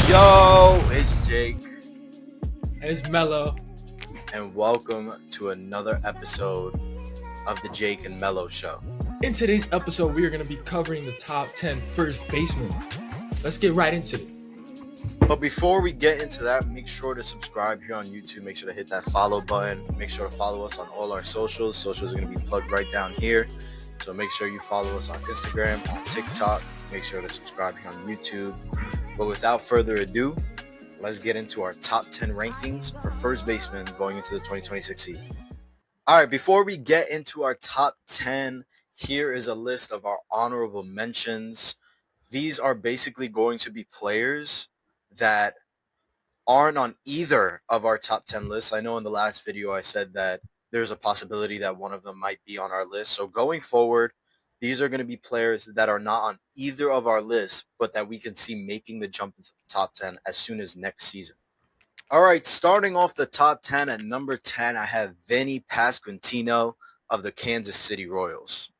Yo, it's Jake, And it's Mello. and welcome to another episode of the Jake and Mello Show. In today's episode, we are going to be covering the top 10 first basemen. Let's get right into it. But before we get into that, make sure to subscribe here on YouTube. Make sure to hit that follow button. Make sure to follow us on all our socials. Socials are going to be plugged right down here. So make sure you follow us on Instagram, on TikTok. Make sure to subscribe here on YouTube. But without further ado, let's get into our top 10 rankings for first baseman going into the 2026 season. All right, before we get into our top 10, here is a list of our honorable mentions. These are basically going to be players that aren't on either of our top 10 lists. I know in the last video I said that there's a possibility that one of them might be on our list. So going forward, these are going to be players that are not on either of our lists, but that we can see making the jump into the top 10 as soon as next season. All right, starting off the top 10 at number 10, I have Vinny Pasquantino of the Kansas City Royals.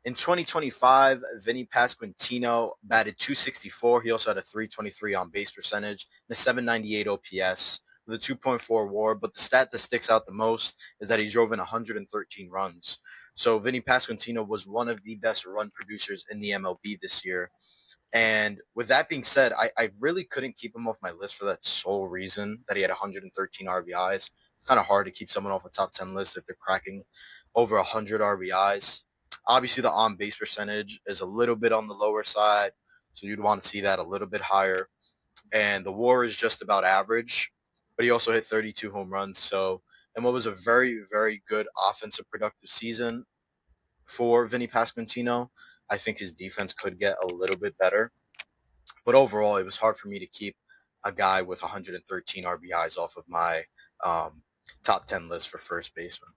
In 2025, Vinny Pasquantino batted .264. He also had a .323 on-base percentage and a .798 OPS with a 2.4 WAR. But the stat that sticks out the most is that he drove in 113 runs. So Vinny Pasquantino was one of the best run producers in the MLB this year. And with that being said, I really couldn't keep him off my list for that sole reason that he had 113 RBIs. It's kind of hard to keep someone off a top 10 list if they're cracking over 100 RBIs. Obviously, the on-base percentage is a little bit on the lower side, so you'd want to see that a little bit higher. And the WAR is just about average, but he also hit 32 home runs. And what was a very, very good offensive productive season for Vinny Pasquantino, I think his defense could get a little bit better. But overall, it was hard for me to keep a guy with 113 RBIs off of my top 10 list for first baseman.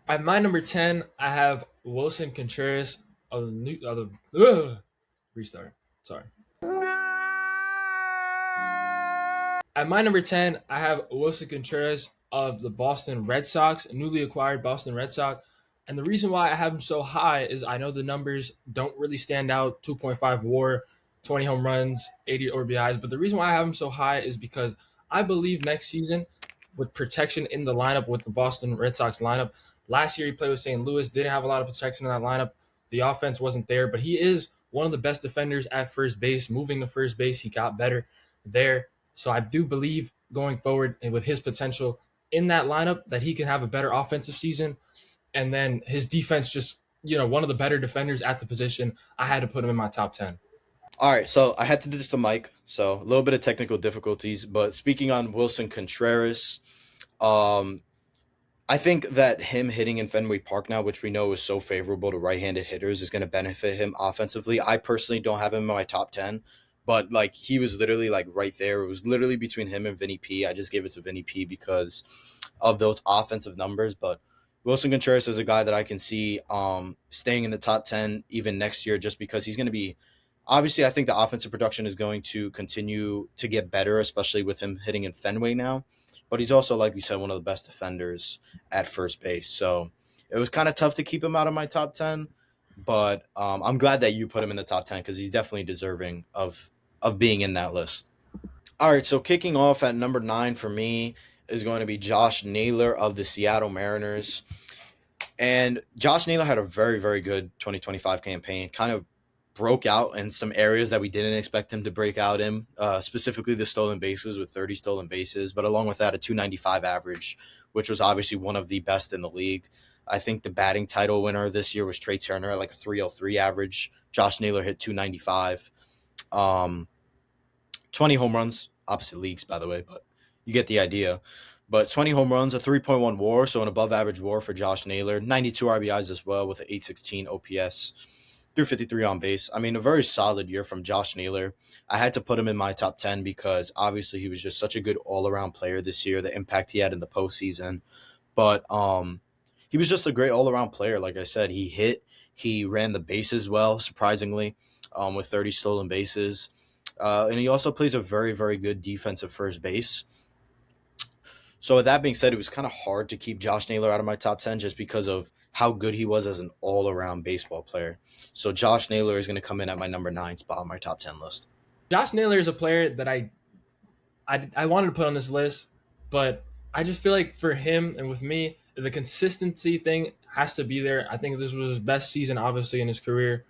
At my number 10, I have Wilson Contreras of the restart. Sorry. At my number 10, I have Wilson Contreras of the Boston Red Sox, newly acquired Boston Red Sox. And the reason why I have him so high is I know the numbers don't really stand out, 2.5 WAR, 20 home runs, 80 RBIs. But the reason why I have him so high is because I believe next season, with protection in the lineup with the Boston Red Sox lineup, last year he played with St. Louis, didn't have a lot of protection in that lineup. The offense wasn't there, but he is one of the best defenders at first base. Moving to first base, he got better there. So I do believe going forward and with his potential in that lineup that he can have a better offensive season. And then his defense just, one of the better defenders at the position. I had to put him in my top 10. All right, so I had to do this to Mike, so a little bit of technical difficulties. But speaking on Wilson Contreras, I think that him hitting in Fenway Park now, which we know is so favorable to right-handed hitters, is going to benefit him offensively. I personally don't have him in my top 10, but he was literally right there. It was literally between him and Vinny P. I just gave it to Vinny P because of those offensive numbers, but Wilson Contreras is a guy that I can see staying in the top 10 even next year just because he's going to be – obviously, I think the offensive production is going to continue to get better, especially with him hitting in Fenway now. But he's also, like you said, one of the best defenders at first base. So it was kind of tough to keep him out of my top 10. But I'm glad that you put him in the top 10 because he's definitely deserving of being in that list. All right, so kicking off at number 9 for me is going to be Josh Naylor of the Seattle Mariners. And Josh Naylor had a very, very good 2025 campaign, kind of broke out in some areas that we didn't expect him to break out in, specifically the stolen bases with 30 stolen bases, but along with that, a .295 average, which was obviously one of the best in the league. I think the batting title winner this year was Trey Turner at a .303 average. Josh Naylor hit .295. 20 home runs, opposite leagues, by the way, but you get the idea. But 20 home runs, a 3.1 WAR, so an above-average WAR for Josh Naylor. 92 RBIs as well with an .816 OPS. .353 on base. I mean, a very solid year from Josh Naylor. I had to put him in my top 10 because obviously he was just such a good all-around player this year, the impact he had in the postseason. But he was just a great all-around player. Like I said, he ran the bases well, surprisingly, with 30 stolen bases. And he also plays a very, very good defensive first base. So with that being said, it was kind of hard to keep Josh Naylor out of my top 10 just because of how good he was as an all-around baseball player. So Josh Naylor is going to come in at my number 9 spot on my top 10 list. Josh Naylor is a player that I wanted to put on this list, but I just feel like for him and with me, the consistency thing has to be there. I think this was his best season, obviously, in his career,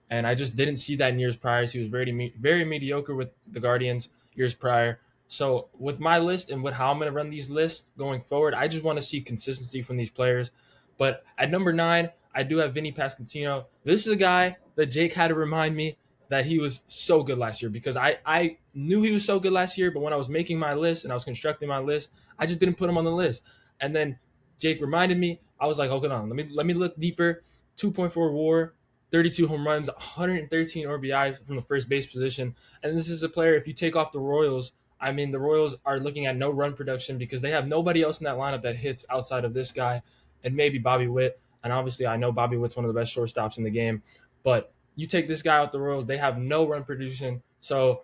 and I just didn't see that in years prior. So he was very mediocre with the Guardians years prior. So with my list and with how I'm going to run these lists going forward, I just want to see consistency from these players. But at number 9, I do have Vinny Pasquantino. This is a guy that Jake had to remind me that he was so good last year because I knew he was so good last year, but when I was making my list and I was constructing my list, I just didn't put him on the list. And then Jake reminded me. I was like, hold on, let me look deeper. 2.4 WAR, 32 home runs, 113 RBI from the first base position. And this is a player, if you take off the Royals, I mean, the Royals are looking at no run production because they have nobody else in that lineup that hits outside of this guy and maybe Bobby Witt. And obviously, I know Bobby Witt's one of the best shortstops in the game. But you take this guy out the Royals, they have no run production. So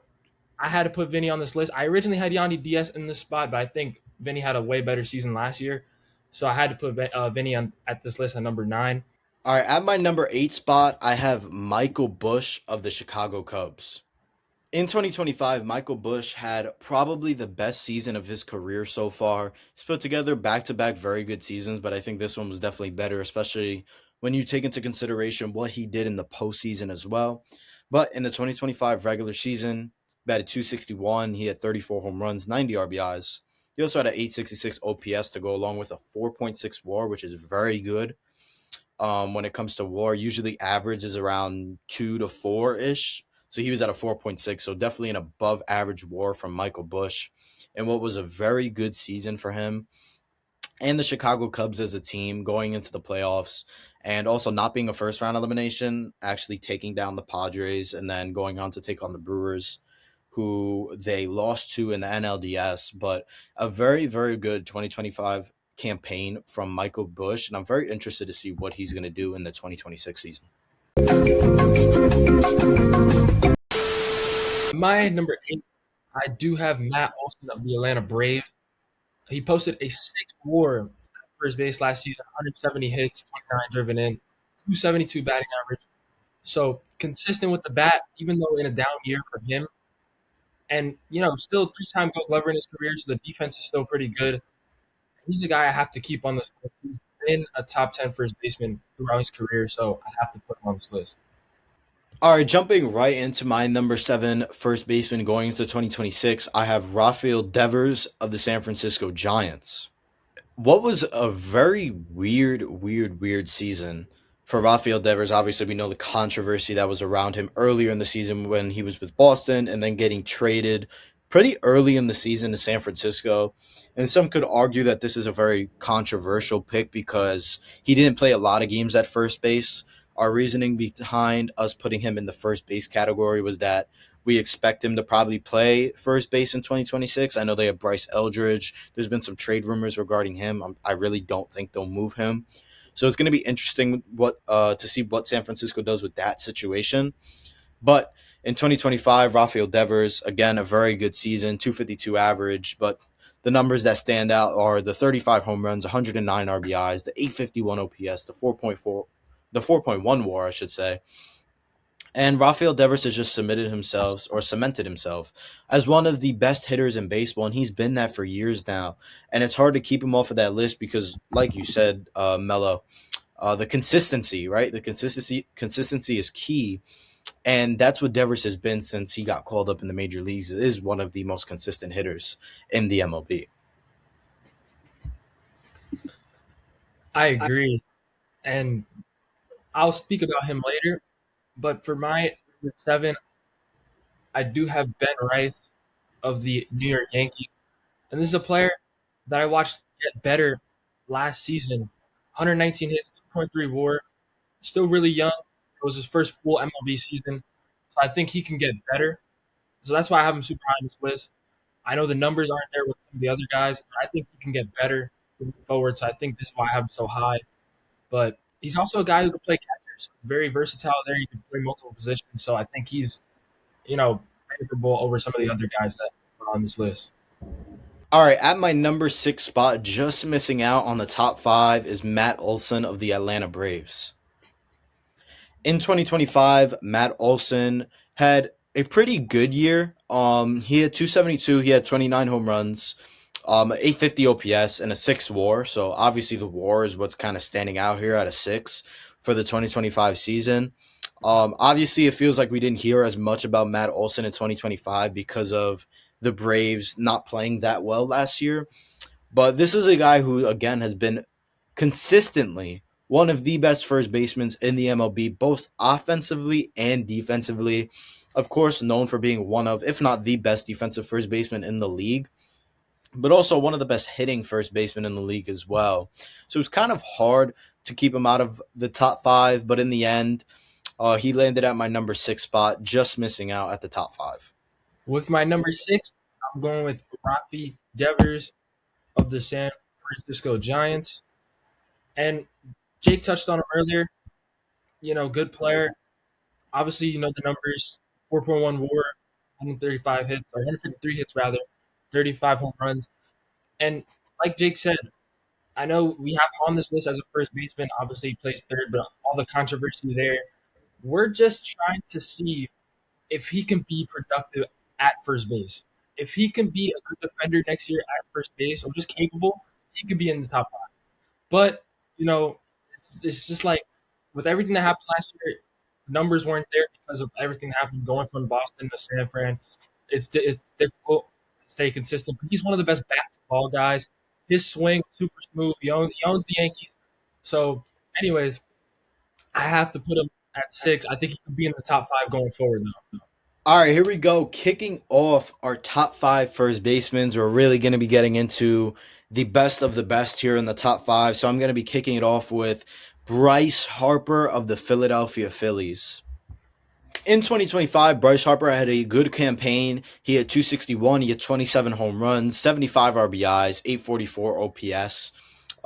I had to put Vinny on this list. I originally had Yandy Diaz in this spot, but I think Vinny had a way better season last year. So I had to put Vinny on at this list at number 9. All right, at my number 8 spot, I have Michael Busch of the Chicago Cubs. In 2025, Michael Busch had probably the best season of his career so far. He's put together back to back very good seasons, but I think this one was definitely better, especially when you take into consideration what he did in the postseason as well. But in the 2025 regular season, batted 261. He had 34 home runs, 90 RBIs. He also had an 866 OPS to go along with a 4.6 WAR, which is very good. When it comes to WAR, usually average is around 2 to 4 ish. So he was at a 4.6, so definitely an above average WAR from Michael Busch, and what was a very good season for him and the Chicago Cubs as a team going into the playoffs, and also not being a first round elimination, actually taking down the Padres and then going on to take on the Brewers, who they lost to in the NLDS. But a very, very good 2025 campaign from Michael Busch, and I'm very interested to see what he's going to do in the 2026 season. My number 8, I do have Matt Olson of the Atlanta Braves. He posted a 6 WAR at first base last season, 170 hits, 29 driven in, 272 batting average. So consistent with the bat, even though in a down year for him. And, still 3-time Gold Glover in his career, so the defense is still pretty good. He's a guy I have to keep on this list. He's been a top 10 first baseman throughout his career, so I have to put him on this list. All right, jumping right into my number 7 first baseman going into 2026, I have Rafael Devers of the San Francisco Giants. What was a very weird season for Rafael Devers. Obviously, we know the controversy that was around him earlier in the season when he was with Boston and then getting traded pretty early in the season to San Francisco. And some could argue that this is a very controversial pick because he didn't play a lot of games at first base. Our reasoning behind us putting him in the first base category was that we expect him to probably play first base in 2026. I know they have Bryce Eldridge. There's been some trade rumors regarding him. I really don't think they'll move him. So it's going to be interesting to see what San Francisco does with that situation. But in 2025, Rafael Devers, again, a very good season, 252 average. But the numbers that stand out are the 35 home runs, 109 RBIs, the 851 OPS, the 4.1 WAR, I should say. And Rafael Devers has just cemented himself as one of the best hitters in baseball, and he's been that for years now. And it's hard to keep him off of that list because, like you said, Mello, the consistency, right? The consistency is key, and that's what Devers has been since he got called up in the major leagues. Is one of the most consistent hitters in the MLB. I agree. And I'll speak about him later. But for my number 7, I do have Ben Rice of the New York Yankees. And this is a player that I watched get better last season. 119 hits, 2.3 WAR, still really young. It was his first full MLB season. So I think he can get better. So that's why I have him super high on this list. I know the numbers aren't there with some of the other guys, but I think he can get better moving forward. So I think this is why I have him so high. But he's also a guy who can play catcher. So very versatile there. He can play multiple positions. So I think he's, favorable over some of the other guys that are on this list. All right, at my number 6 spot, just missing out on the top 5, is Matt Olson of the Atlanta Braves. In 2025, Matt Olson had a pretty good year. He had 272. He had 29 home runs, 850 OPS, and a 6 WAR. So obviously the WAR is what's kind of standing out here at a 6 for the 2025 season. Obviously, it feels like we didn't hear as much about Matt Olson in 2025 because of the Braves not playing that well last year. But this is a guy who, again, has been consistently one of the best first basemen in the MLB, both offensively and defensively. Of course, known for being one of, if not the best defensive first baseman in the league, but also one of the best hitting first basemen in the league as well. So it's kind of hard to keep him out of the top five, but in the end, he landed at my number 6 spot, just missing out at the top 5. With my number 6, I'm going with Rafi Devers of the San Francisco Giants. And Jake touched on him earlier. Good player. Obviously, the numbers: 4.1 WAR, 135 hits, or 153 hits rather, 35 home runs. And like Jake said, I know we have him on this list as a first baseman. Obviously, he plays third, but all the controversy there. We're just trying to see if he can be productive at first base. If he can be a good defender next year at first base, or just capable, he could be in the top five. But it's just like with everything that happened last year, numbers weren't there because of everything that happened going from Boston to San Fran. It's difficult to stay consistent. But he's one of the best basketball guys. His swing super smooth. He owns the Yankees. So, anyways, I have to put him at 6. I think he could be in the top 5 going forward now. All right, here we go. Kicking off our top 5 first basemen. We're really going to be getting into the best of the best here in the top 5. So I'm going to be kicking it off with Bryce Harper of the Philadelphia Phillies. In 2025, Bryce Harper had a good campaign. He had 261. He had 27 home runs, 75 RBIs, 844 OPS.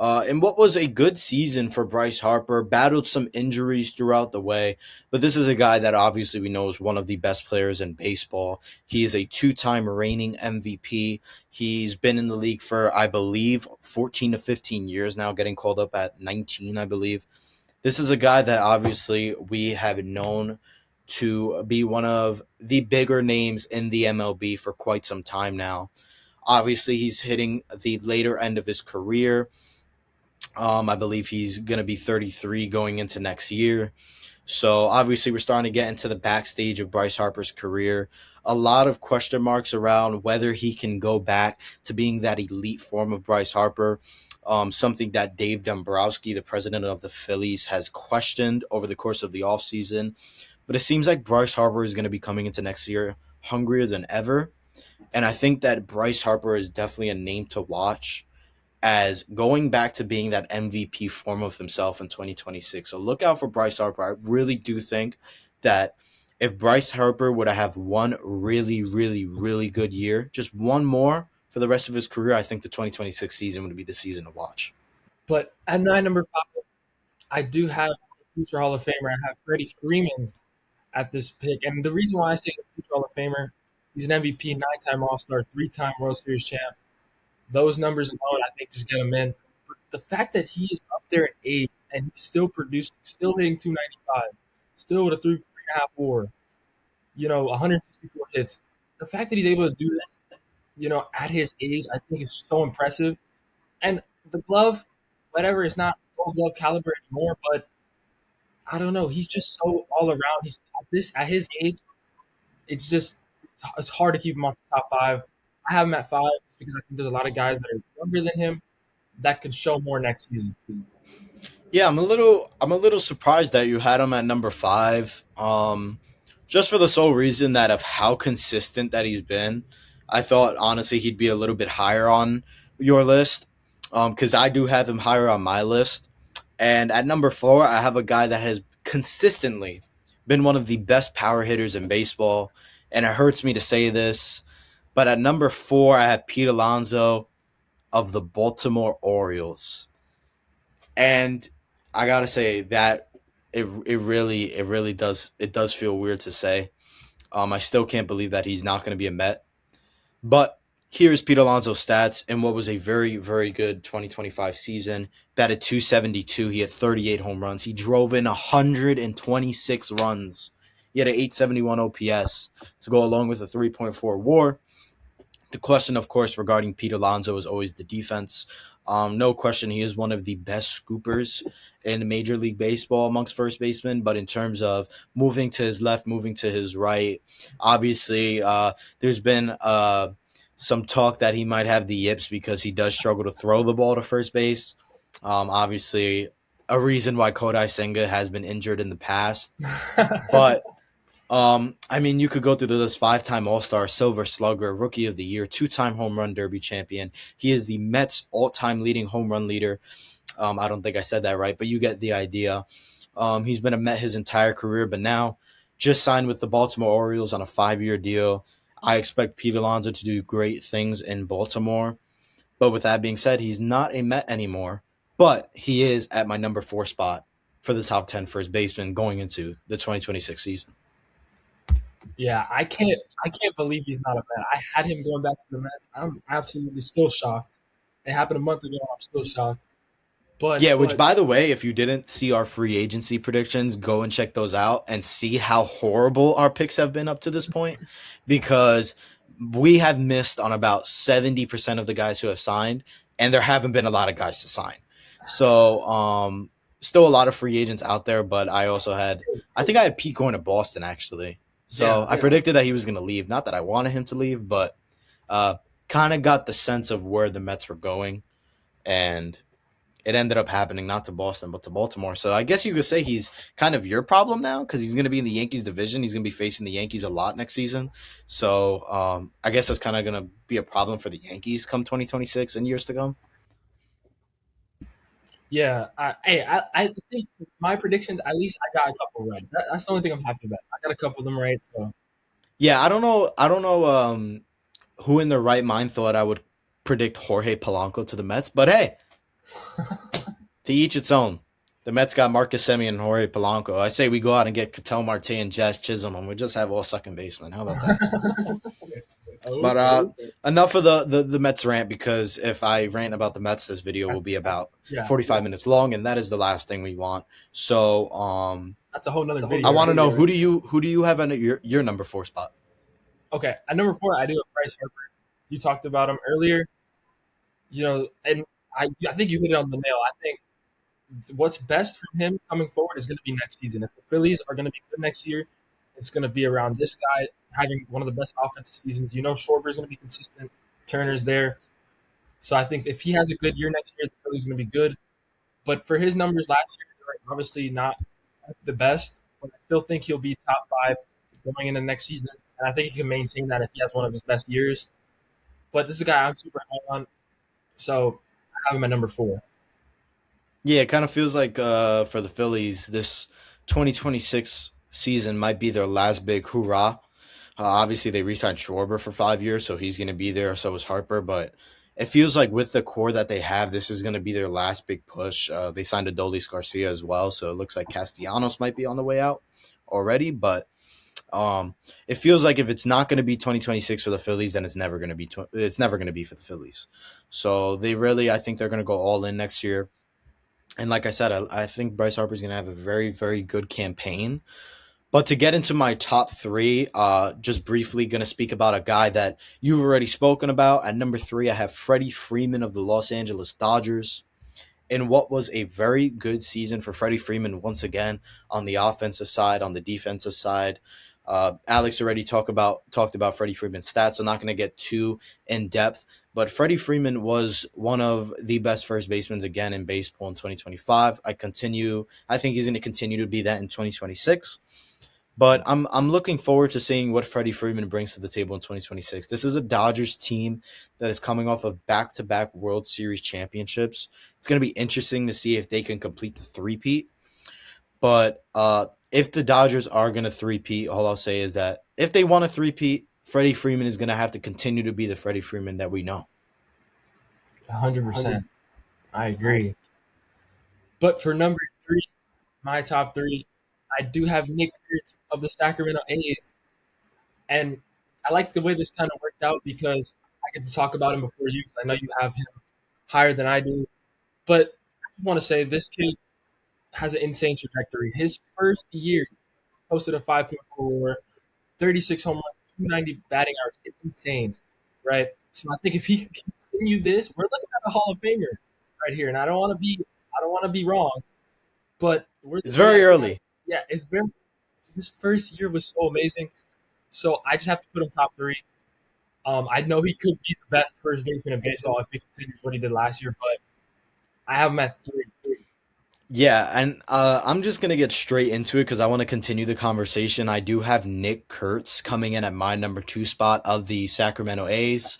And what was a good season for Bryce Harper, battled some injuries throughout the way, but this is a guy that obviously we know is one of the best players in baseball. He is a 2-time reigning MVP. He's been in the league for, I believe, 14 to 15 years now, getting called up at 19, I believe. This is a guy that obviously we have known to be one of the bigger names in the MLB for quite some time now. Obviously, he's hitting the later end of his career. I believe he's going to be 33 going into next year. So obviously we're starting to get into the backstage of Bryce Harper's career. A lot of question marks around whether he can go back to being that elite form of Bryce Harper. Something that Dave Dombrowski, the president of the Phillies, has questioned over the course of the offseason. But it seems like Bryce Harper is going to be coming into next year hungrier than ever. And I think that Bryce Harper is definitely a name to watch as going back to being that MVP form of himself in 2026. So look out for Bryce Harper. I really do think that if Bryce Harper would have one really, really, really good year, just one more for the rest of his career, I think the 2026 season would be the season to watch. But at my number 5, I do have a future Hall of Famer. I have Freddie Freeman at this pick. And the reason why I say future Hall of Famer, he's an MVP, 9-time All-Star, 3-time World Series champ. Those numbers alone, I think, just get him in. But the fact that he is up there at 8 and he's still producing, still hitting 295, still with a 3.5 WAR, 164 hits. The fact that he's able to do this, at his age, I think is so impressive. And the glove, whatever, it's not Gold Glove caliber anymore, but I don't know. He's just so all around. He's at his age. It's hard to keep him off the top 5. I have him at 5 because I think there's a lot of guys that are younger than him that could show more next season. Yeah, I'm a little surprised that you had him at number 5. Just for the sole reason that of how consistent that he's been. I thought honestly he'd be a little bit higher on your list. Because I do have him higher on my list. And at number 4, I have a guy that has consistently been one of the best power hitters in baseball. And it hurts me to say this, but at number 4, I have Pete Alonso of the Baltimore Orioles. And I gotta say that it really does feel weird to say. I still can't believe that he's not going to be a Met. But here's Pete Alonso's stats in what was a very, very good 2025 season. Batted 272. He had 38 home runs. He drove in 126 runs He had an 871 OPS to go along with a 3.4 WAR. The question, of course, regarding Pete Alonso is always the defense. No question, he is one of the best scoopers in Major League Baseball amongst first basemen. But in terms of moving to his left, moving to his right, obviously, there's been some talk that he might have the yips because he does struggle to throw the ball to first base. Obviously, a reason why Kodai Senga has been injured in the past. But I mean, you could go through the list: 5-time All-Star, Silver Slugger, Rookie of the Year, 2-time Home Run Derby champion. He is the Mets' all-time leading home run leader. I don't think I said that right, but you get the idea. He's been a Met his entire career, but now just signed with the Baltimore Orioles on a 5-year deal. I expect Pete Alonso to do great things in Baltimore. But with that being said, he's not a Met anymore, but he is at my number 4 spot for the top 10 first baseman going into the 2026 season. Yeah, I can't believe he's not a Met. I had him going back to the Mets. I'm absolutely still shocked. It happened a month ago. I'm still shocked. But Yeah, which by the way, if you didn't see our free agency predictions, go and check those out and see how horrible our picks have been up to this point because we have missed on about 70% of the guys who have signed, and there haven't been a lot of guys to sign. So, still a lot of free agents out there, but I think I had Pete going to Boston actually. So yeah, I predicted that he was going to leave. Not that I wanted him to leave, but kind of got the sense of where the Mets were going. And it ended up happening not to Boston, but to Baltimore. So I guess you could say he's kind of your problem now because he's going to be in the Yankees division. He's going to be facing the Yankees a lot next season. So I guess that's kind of going to be a problem for the Yankees come 2026 and years to come. yeah. I think my predictions. At least I got a couple right. That's the only thing I'm happy about. I got a couple of them right. So Yeah, I don't know. Who in their right mind thought I would predict Jorge Polanco to the Mets, but hey, to each its own. The Mets got Marcus Semien and Jorge Polanco. I say we go out and get Ketel Marte and Jazz Chisholm, and we just have all second basemen. How about that? But enough of the Mets rant because if I rant about the Mets, this video will be about yeah, 45 minutes long, and that is the last thing we want. So that's a whole nother video. I want to know who do you have in your number 4 spot? Okay, at number 4, I do have Bryce Harper. You talked about him earlier. And I think you hit it on the nail. I think what's best for him coming forward is going to be next season. If the Phillies are going to be good next year, it's going to be around this guy having one of the best offensive seasons. Schwarber's going to be consistent. Turner's there. So I think if he has a good year next year, the Phillies are going to be good. But for his numbers last year, they're obviously not the best. But I still think he'll be top 5 going into next season. And I think he can maintain that if he has one of his best years. But this is a guy I'm super high on. So I have him at number 4. Yeah, it kind of feels like for the Phillies, this 2026 season might be their last big hoorah. Obviously, they re-signed Schwarber for 5 years, so he's going to be there. So is Harper, but it feels like with the core that they have, this is going to be their last big push. They signed Adolis Garcia as well, so it looks like Castellanos might be on the way out already. But it feels like if it's not going to be 2026 for the Phillies, then it's never going to be. It's never going to be for the Phillies. So I think they're going to go all in next year. And like I said, I think Bryce Harper is going to have a very, very good campaign. But to get into my top 3, just briefly going to speak about a guy that you've already spoken about. At number 3, I have Freddie Freeman of the Los Angeles Dodgers. In what was a very good season for Freddie Freeman once again on the offensive side, on the defensive side. Alex already talked about Freddie Freeman's stats, so I'm not going to get too in depth. But Freddie Freeman was one of the best first basemen again in baseball in 2025. I think he's going to continue to be that in 2026. But I'm looking forward to seeing what Freddie Freeman brings to the table in 2026. This is a Dodgers team that is coming off of back-to-back World Series championships. It's going to be interesting to see if they can complete the three-peat. But if the Dodgers are going to three-peat, all I'll say is that if they want to three-peat, Freddie Freeman is going to have to continue to be the Freddie Freeman that we know. 100%. I agree. But for number 3, my top 3, I do have Nick Kurtz of the Sacramento A's. And I like the way this kind of worked out because I get to talk about him before you. I know you have him higher than I do. But I just want to say this kid has an insane trajectory. His first year, posted a 5.4, 36 home runs, 290 batting average. It's insane, right? So I think if he can continue this, we're looking at a Hall of Famer right here. And I don't want to be wrong, but we're It's looking very at, early. yeah, it's very. His first year was so amazing. So I just have to put him top three. I know he could be the best first baseman in baseball if he continues what he did last year, but I have him at three. Yeah, and I'm just gonna get straight into it because I want to continue the conversation. I do have Nick Kurtz coming in at my number 2 spot of the Sacramento A's,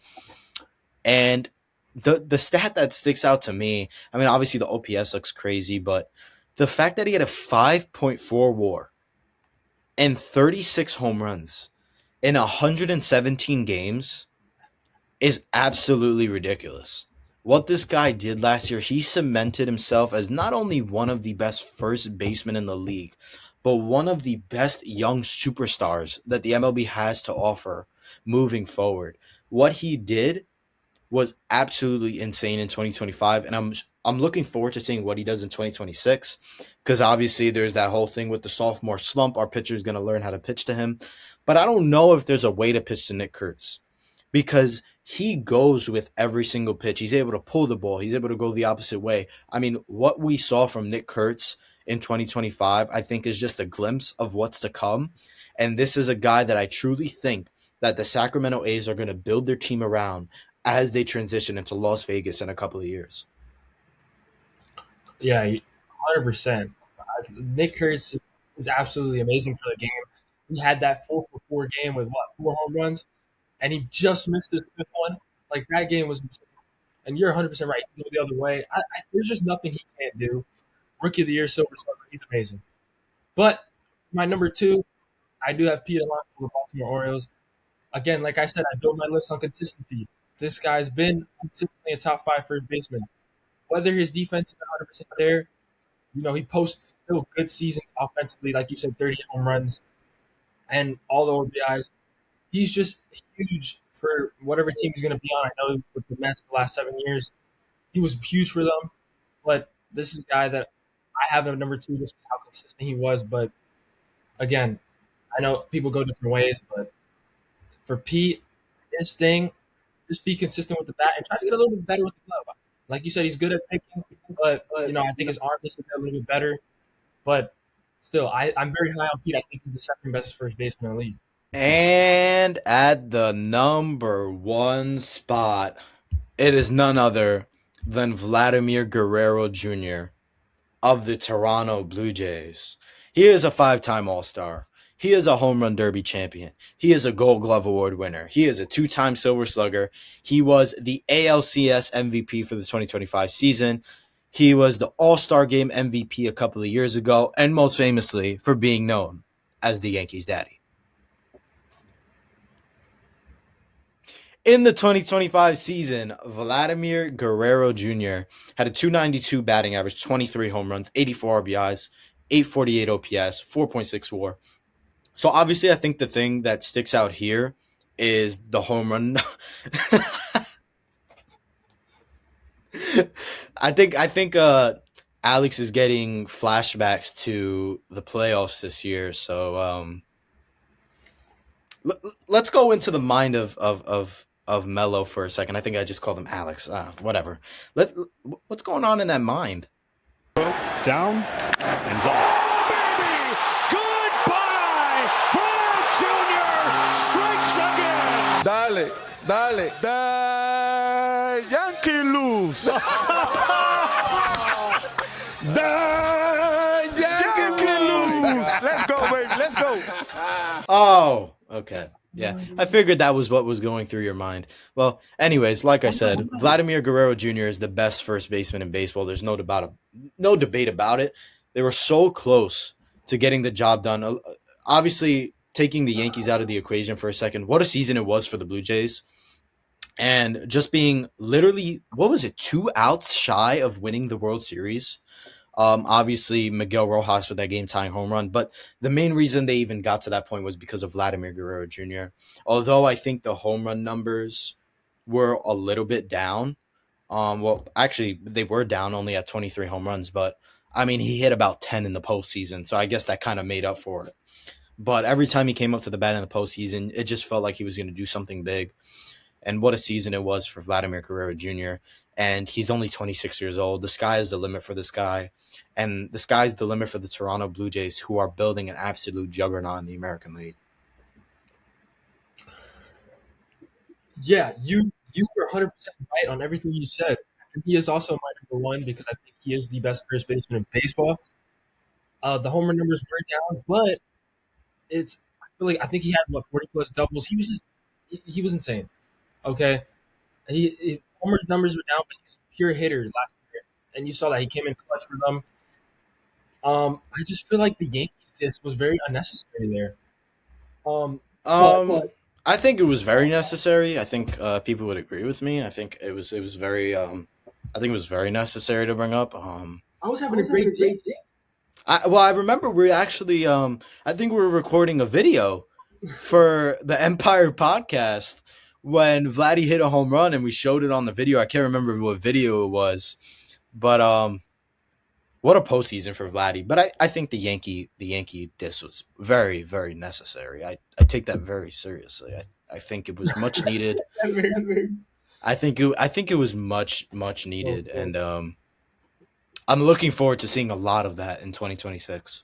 and the stat that sticks out to me. I mean, obviously the OPS looks crazy, but the fact that he had a 5.4 WAR and 36 home runs in 117 games is absolutely ridiculous. What this guy did last year, he cemented himself as not only one of the best first basemen in the league, but one of the best young superstars that the MLB has to offer moving forward. What he did was absolutely insane in 2025, and I'm looking forward to seeing what he does in 2026 because obviously there's that whole thing with the sophomore slump. Our pitcher is going to learn how to pitch to him, but I don't know if there's a way to pitch to Nick Kurtz because he goes with every single pitch. He's able to pull the ball. He's able to go the opposite way. I mean, what we saw from Nick Kurtz in 2025, I think, is just a glimpse of what's to come. And this is a guy that I truly think that the Sacramento A's are going to build their team around as they transition into Las Vegas in a couple of years. Yeah, 100%. Nick Kurtz is absolutely amazing for the game. He had that 4-for-4 game with what, 4 home runs, and he just missed the fifth one. Like that game was insane. And you're 100% right. He can go the other way. There's just nothing he can't do. Rookie of the Year, Silver Slugger, he's amazing. But my number 2, I do have Pete Alonso for the Baltimore Orioles. Again, like I said, I built my list on consistency. This guy's been consistently a top 5 first baseman. Whether his defense is 100% there, he posts still good seasons offensively, like you said, 30 home runs and all the RBIs. He's just huge for whatever team he's going to be on. I know with the Mets the last 7 years, he was huge for them. But this is a guy that I have at number 2 just because how consistent he was. But again, I know people go different ways, but for Pete, his thing, just be consistent with the bat and try to get a little bit better with the glove. Like you said, he's good at picking, but I think his arm needs to get a little bit better. But still, I'm very high on Pete. I think he's the second best first baseman in the league. And at the number 1 spot, it is none other than Vladimir Guerrero Jr. of the Toronto Blue Jays. He is a 5-time All-Star. He is a home run derby champion. He is a Gold Glove Award winner. He is a 2-time Silver Slugger. He was the ALCS MVP for the 2025 season. He was the All-Star Game MVP a couple of years ago, and most famously for being known as the Yankees' daddy. In the 2025 season, Vladimir Guerrero Jr. had a 292 batting average, 23 home runs, 84 RBIs, 848 OPS, 4.6 WAR. So obviously, I think the thing that sticks out here is the home run. I think Alex is getting flashbacks to the playoffs this year. So let's go into the mind of Mello for a second. I think I just called him Alex. Whatever. What's going on in that mind? Down and gone. Dale, the Yankee lose. The Yankee lose. Let's go, baby. Let's go. Oh, okay. Yeah, I figured that was what was going through your mind. Well, anyways, like I said, Vladimir Guerrero Jr. is the best first baseman in baseball. There's no debate about it. They were so close to getting the job done. Obviously, taking the Yankees out of the equation for a second, what a season it was for the Blue Jays. And just being literally, 2 outs shy of winning the World Series. Obviously, Miguel Rojas with that game-tying home run. But the main reason they even got to that point was because of Vladimir Guerrero Jr. Although I think the home run numbers were a little bit down. Well, actually, they were down only at 23 home runs. But, I mean, he hit about 10 in the postseason. So I guess that kind of made up for it. But every time he came up to the bat in the postseason, it just felt like he was going to do something big. And what a season it was for Vladimir Guerrero Jr. And he's only 26 years old. The sky is the limit for this guy. And the sky's the limit for the Toronto Blue Jays, who are building an absolute juggernaut in the American League. Yeah, you were 100% right on everything you said. And he is also my number one because I think he is the best first baseman in baseball. The homer numbers were down, but I think he had 40 plus doubles. He was insane. Okay, homer's numbers were down, but he's a pure hitter last year, and you saw that he came in clutch for them. I just feel like the Yankees disc was very unnecessary there. But I think it was very necessary. I think people would agree with me. I think it was very I think it was very necessary to bring up. I was having a great day. I remember we actually I think we were recording a video for the Empire podcast when Vladdy hit a home run and we showed it on the video. I can't remember what video it was, but what a postseason for Vladdy. But I think the Yankee diss was very, very necessary. I take that very seriously. I think it was much needed. I think it was much needed, and I'm looking forward to seeing a lot of that in 2026.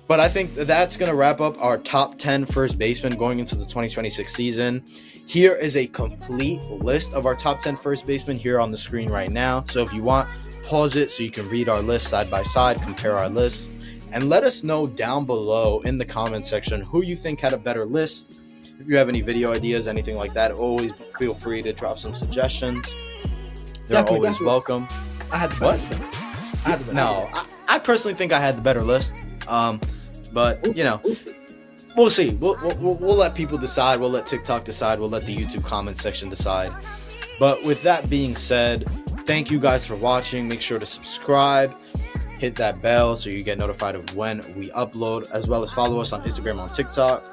But I think that's going to wrap up our top 10 first basemen going into the 2026 season. Here is a complete list of our top 10 first basemen here on the screen right now. So if you want, pause it so you can read our list side by side, compare our lists, and let us know down below in the comment section who you think had a better list. If you have any video ideas, anything like that, always feel free to drop some suggestions. They're always welcome. I had the best. No, I personally think I had the better list. But we'll see. We'll let people decide. We'll let TikTok decide. We'll let the YouTube comment section decide. But with that being said, thank you guys for watching. Make sure to subscribe, hit that bell so you get notified of when we upload, as well as follow us on Instagram, on TikTok.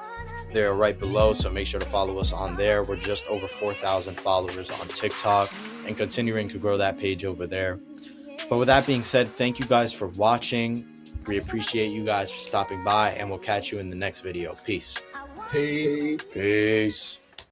They're right below, so make sure to follow us on there. We're just over 4,000 followers on TikTok and continuing to grow that page over there. But with that being said, thank you guys for watching. We appreciate you guys for stopping by, and we'll catch you in the next video. Peace. Peace. Peace.